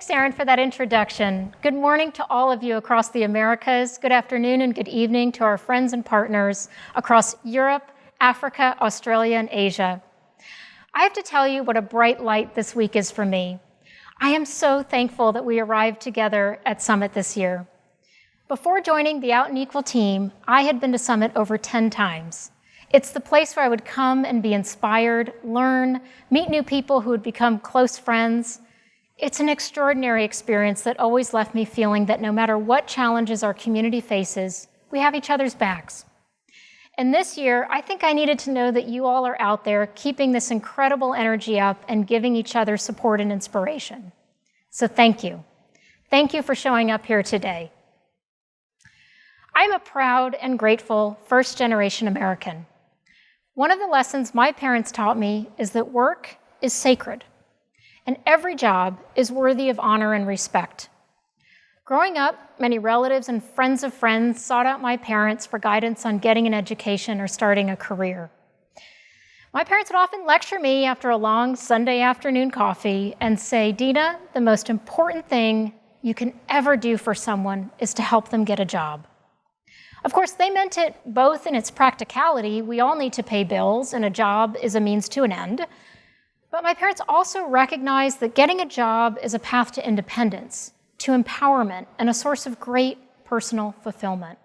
Thanks, Erin, for that introduction. Good morning to all of you across the Americas. Good afternoon and good evening to our friends and partners across Europe, Africa, Australia, and Asia. I have to tell you what a bright light this week is for me. I am so thankful that we arrived together at Summit this year. Before joining the Out and Equal team, I had been to Summit over 10 times. It's the place where I would come and be inspired, learn, meet new people who would become close friends. It's an extraordinary experience that always left me feeling that no matter what challenges our community faces, we have each other's backs. And this year, I think I needed to know that you all are out there keeping this incredible energy up and giving each other support and inspiration. So thank you. Thank you for showing up here today. I'm a proud and grateful first-generation American. One of the lessons my parents taught me is that work is sacred, and every job is worthy of honor and respect. Growing up, many relatives and friends of friends sought out my parents for guidance on getting an education or starting a career. My parents would often lecture me after a long Sunday afternoon coffee and say, "Deena, the most important thing you can ever do for someone is to help them get a job." Of course, they meant it both in its practicality. We all need to pay bills, and a job is a means to an end. But my parents also recognized that getting a job is a path to independence, to empowerment, and a source of great personal fulfillment.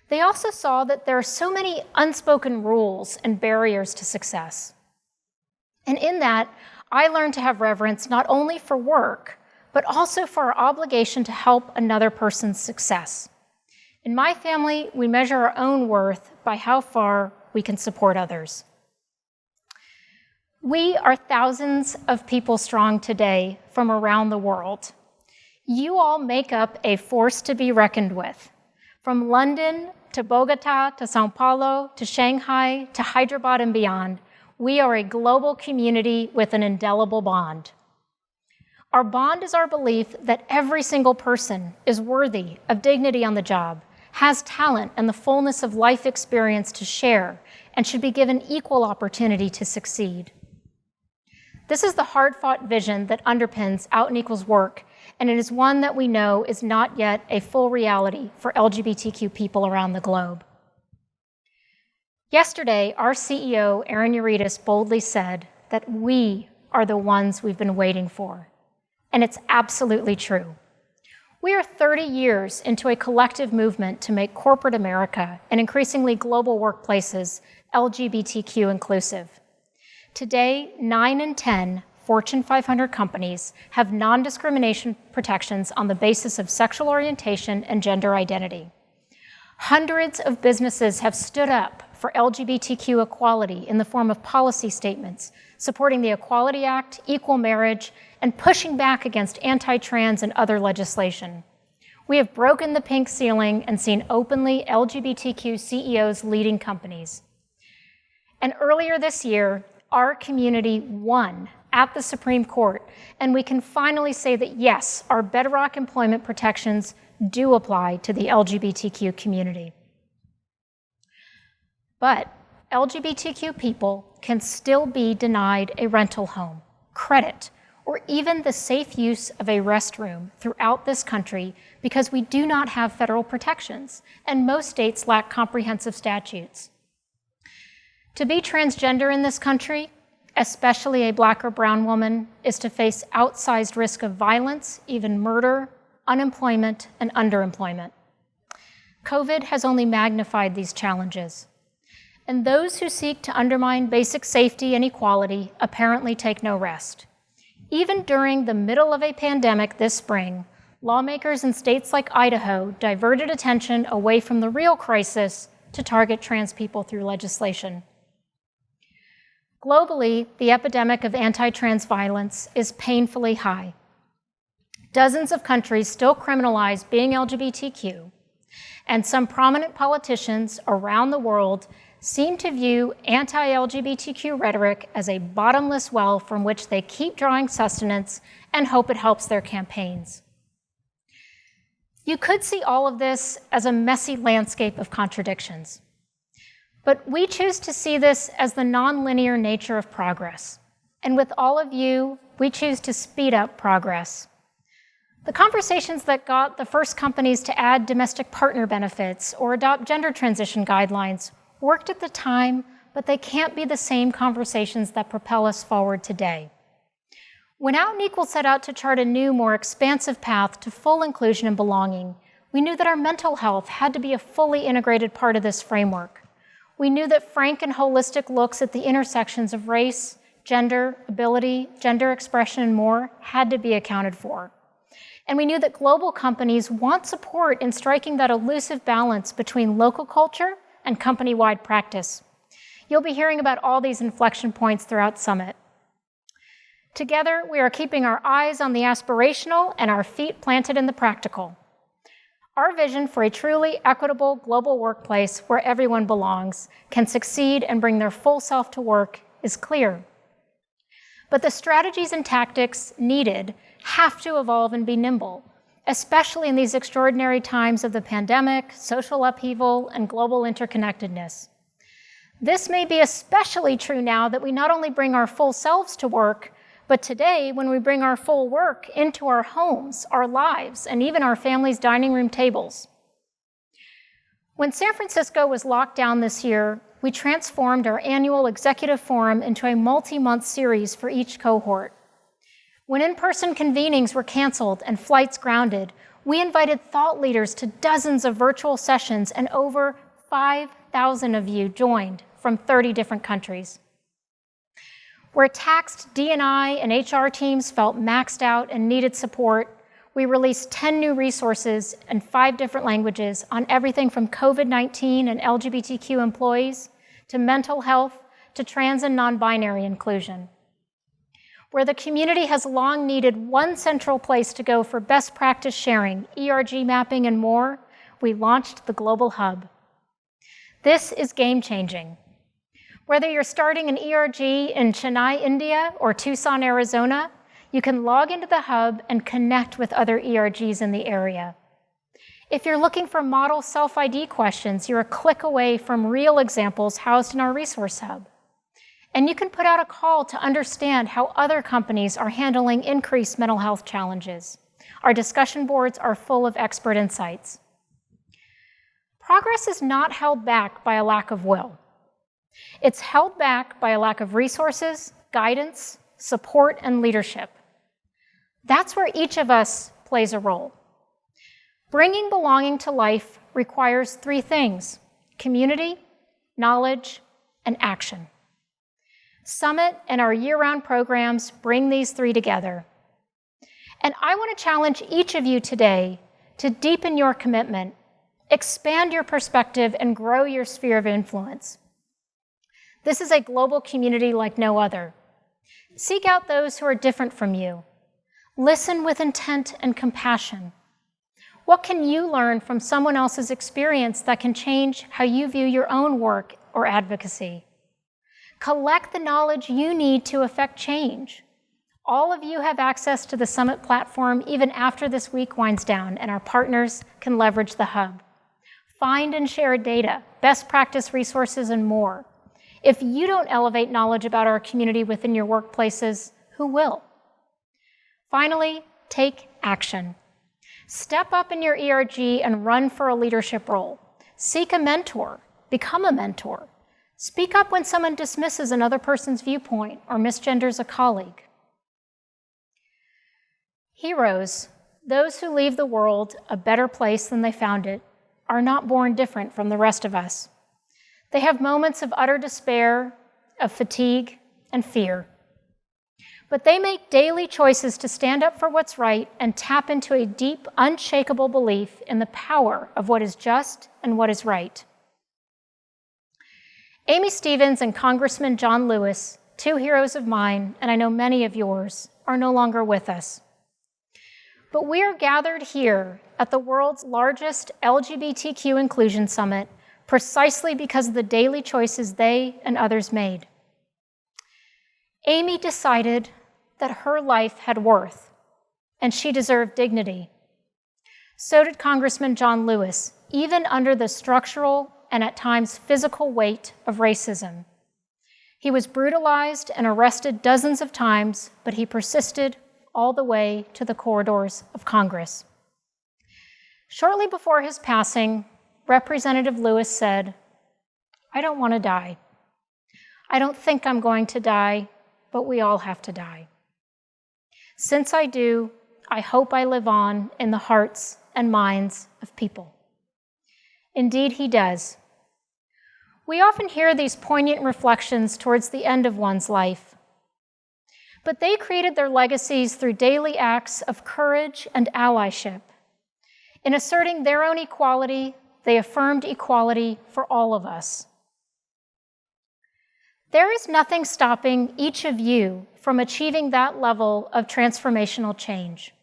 They also saw that there are so many unspoken rules and barriers to success. And in that, I learned to have reverence not only for work, but also for our obligation to help another person's success. In my family, we measure our own worth by how far we can support others. We are thousands of people strong today from around the world. You all make up a force to be reckoned with. From London to Bogota to Sao Paulo to Shanghai to Hyderabad and beyond, we are a global community with an indelible bond. Our bond is our belief that every single person is worthy of dignity on the job, has talent and the fullness of life experience to share, and should be given equal opportunity to succeed. This is the hard-fought vision that underpins Out and Equal's work, and it is one that we know is not yet a full reality for LGBTQ people around the globe. Yesterday, our CEO, Erin Uritis, boldly said that we are the ones we've been waiting for, and it's absolutely true. We are 30 years into a collective movement to make corporate America and increasingly global workplaces LGBTQ inclusive. Today, 9 in 10 Fortune 500 companies have non-discrimination protections on the basis of sexual orientation and gender identity. Hundreds of businesses have stood up for LGBTQ equality in the form of policy statements, supporting the Equality Act, equal marriage, and pushing back against anti-trans and other legislation. We have broken the pink ceiling and seen openly LGBTQ CEOs leading companies. And earlier this year, our community won at the Supreme Court, and we can finally say that yes, our bedrock employment protections do apply to the LGBTQ community. But LGBTQ people can still be denied a rental home, credit, or even the safe use of a restroom throughout this country because we do not have federal protections, and most states lack comprehensive statutes. To be transgender in this country, especially a Black or brown woman, is to face outsized risk of violence, even murder, unemployment, and underemployment. COVID has only magnified these challenges. And those who seek to undermine basic safety and equality apparently take no rest. Even during the middle of a pandemic this spring, lawmakers in states like Idaho diverted attention away from the real crisis to target trans people through legislation. Globally, the epidemic of anti-trans violence is painfully high. Dozens of countries still criminalize being LGBTQ, and some prominent politicians around the world seem to view anti-LGBTQ rhetoric as a bottomless well from which they keep drawing sustenance and hope it helps their campaigns. You could see all of this as a messy landscape of contradictions. But we choose to see this as the nonlinear nature of progress. And with all of you we choose to speed up progress. The conversations that got the first companies to add domestic partner benefits or adopt gender transition guidelines worked at the time, but they can't be the same conversations that propel us forward today. When Out and Equal set out to chart a new, more expansive path to full inclusion and belonging, we knew that our mental health had to be a fully integrated part of this framework. We knew that frank and holistic looks at the intersections of race, gender, ability, gender expression, and more had to be accounted for. And we knew that global companies want support in striking that elusive balance between local culture and company-wide practice. You'll be hearing about all these inflection points throughout Summit. Together, we are keeping our eyes on the aspirational and our feet planted in the practical. Our vision for a truly equitable global workplace where everyone belongs, can succeed, and bring their full self to work is clear. But the strategies and tactics needed have to evolve and be nimble, especially in these extraordinary times of the pandemic, social upheaval, and global interconnectedness. This may be especially true now that we not only bring our full selves to work, but today, when we bring our full work into our homes, our lives, and even our families' dining room tables. When San Francisco was locked down this year, we transformed our annual executive forum into a multi-month series for each cohort. When in-person convenings were canceled and flights grounded, we invited thought leaders to dozens of virtual sessions, and over 5,000 of you joined from 30 different countries. Where taxed D&I and HR teams felt maxed out and needed support, we released 10 new resources in 5 different languages on everything from COVID-19 and LGBTQ employees to mental health to trans and non-binary inclusion. Where the community has long needed one central place to go for best practice sharing, ERG mapping, and more, we launched the Global Hub. This is game-changing. Whether you're starting an ERG in Chennai, India, or Tucson, Arizona, you can log into the hub and connect with other ERGs in the area. If you're looking for model self-ID questions, you're a click away from real examples housed in our resource hub. And you can put out a call to understand how other companies are handling increased mental health challenges. Our discussion boards are full of expert insights. Progress is not held back by a lack of will. It's held back by a lack of resources, guidance, support, and leadership. That's where each of us plays a role. Bringing belonging to life requires 3 things: community, knowledge, and action. Summit and our year-round programs bring these 3 together. And I want to challenge each of you today to deepen your commitment, expand your perspective, and grow your sphere of influence. This is a global community like no other. Seek out those who are different from you. Listen with intent and compassion. What can you learn from someone else's experience that can change how you view your own work or advocacy? Collect the knowledge you need to affect change. All of you have access to the Summit platform even after this week winds down, and our partners can leverage the hub. Find and share data, best practice resources, and more. If you don't elevate knowledge about our community within your workplaces, who will? Finally, take action. Step up in your ERG and run for a leadership role. Seek a mentor. Become a mentor. Speak up when someone dismisses another person's viewpoint or misgenders a colleague. Heroes, those who leave the world a better place than they found it, are not born different from the rest of us. They have moments of utter despair, of fatigue, and fear. But they make daily choices to stand up for what's right and tap into a deep, unshakable belief in the power of what is just and what is right. Amy Stevens and Congressman John Lewis, two heroes of mine, and I know many of yours, are no longer with us. But we are gathered here at the world's largest LGBTQ inclusion summit precisely because of the daily choices they and others made. Amy decided that her life had worth, and she deserved dignity. So did Congressman John Lewis, even under the structural and at times physical weight of racism. He was brutalized and arrested dozens of times, but he persisted all the way to the corridors of Congress. Shortly before his passing, Representative Lewis said, "I don't want to die. I don't think I'm going to die, but we all have to die. Since I do, I hope I live on in the hearts and minds of people." Indeed, he does. We often hear these poignant reflections towards the end of one's life, but they created their legacies through daily acts of courage and allyship. In asserting their own equality, they affirmed equality for all of us. There is nothing stopping each of you from achieving that level of transformational change.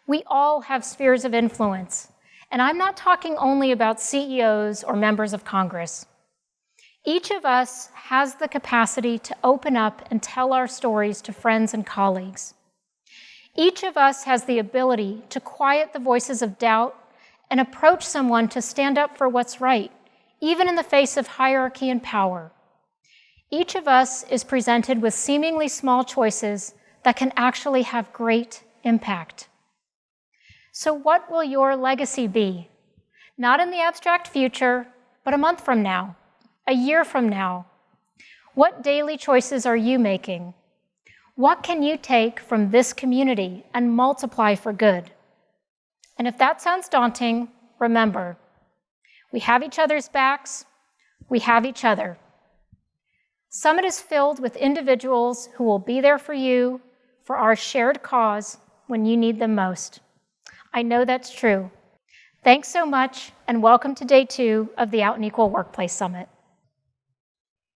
We all have spheres of influence, and I'm not talking only about CEOs or members of Congress. Each of us has the capacity to open up and tell our stories to friends and colleagues. Each of us has the ability to quiet the voices of doubt and approach someone to stand up for what's right, even in the face of hierarchy and power. Each of us is presented with seemingly small choices that can actually have great impact. So what will your legacy be? Not in the abstract future, but a month from now, a year from now. What daily choices are you making? What can you take from this community and multiply for good? And if that sounds daunting, remember, we have each other's backs, we have each other. Summit is filled with individuals who will be there for you, for our shared cause when you need them most. I know that's true. Thanks so much, and welcome to day 2 of the Out and Equal Workplace Summit.